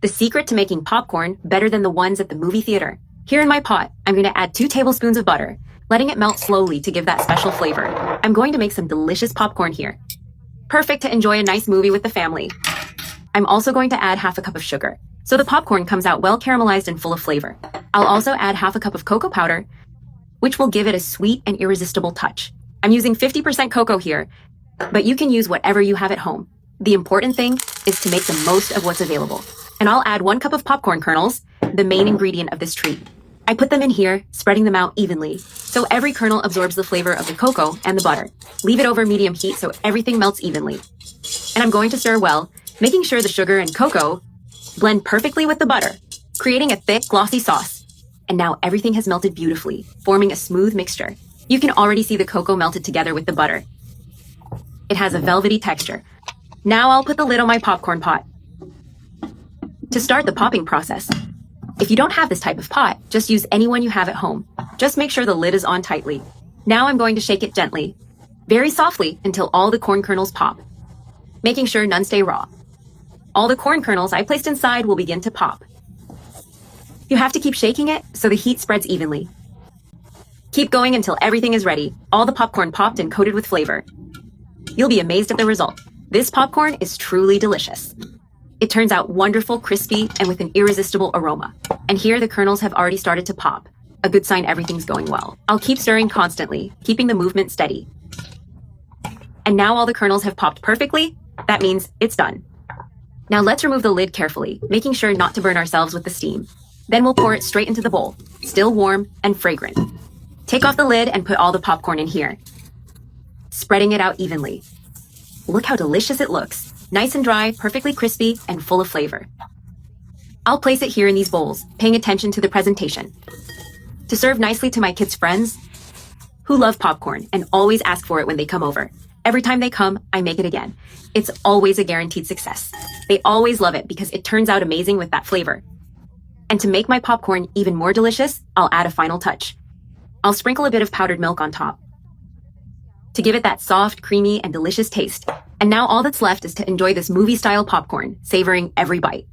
The secret to making popcorn better than the ones at the movie theater. Here in my pot, I'm going to add 2 tablespoons of butter, letting it melt slowly to give that special flavor. I'm going to make some delicious popcorn here. Perfect to enjoy a nice movie with the family. I'm also going to add half a cup of sugar, so the popcorn comes out well caramelized and full of flavor. I'll also add half a cup of cocoa powder, which will give it a sweet and irresistible touch. I'm using 50% cocoa here, but you can use whatever you have at home. The important thing is to make the most of what's available. And I'll add 1 cup of popcorn kernels, the main ingredient of this treat. I put them in here, spreading them out evenly, so every kernel absorbs the flavor of the cocoa and the butter. Leave it over medium heat so everything melts evenly. And I'm going to stir well, making sure the sugar and cocoa blend perfectly with the butter, creating a thick, glossy sauce. And now everything has melted beautifully, forming a smooth mixture. You can already see the cocoa melted together with the butter. It has a velvety texture. Now I'll put the lid on my popcorn pot. To start the popping process, if you don't have this type of pot, just use any one you have at home. Just make sure the lid is on tightly. Now I'm going to shake it gently, very softly until all the corn kernels pop, making sure none stay raw. All the corn kernels I placed inside will begin to pop. You have to keep shaking it so the heat spreads evenly. Keep going until everything is ready. All the popcorn popped and coated with flavor. You'll be amazed at the result. This popcorn is truly delicious. It turns out wonderful, crispy, and with an irresistible aroma. And here the kernels have already started to pop, a good sign everything's going well. I'll keep stirring constantly, keeping the movement steady. And now all the kernels have popped perfectly. That means it's done. Now let's remove the lid carefully, making sure not to burn ourselves with the steam. Then we'll pour it straight into the bowl, still warm and fragrant. Take off the lid and put all the popcorn in here, spreading it out evenly. Look how delicious it looks. Nice and dry, perfectly crispy, and full of flavor. I'll place it here in these bowls, paying attention to the presentation. To serve nicely to my kids' friends who love popcorn and always ask for it when they come over. Every time they come, I make it again. It's always a guaranteed success. They always love it because it turns out amazing with that flavor. And to make my popcorn even more delicious, I'll add a final touch. I'll sprinkle a bit of powdered milk on top to give it that soft, creamy, and delicious taste. And now all that's left is to enjoy this movie-style popcorn, savoring every bite.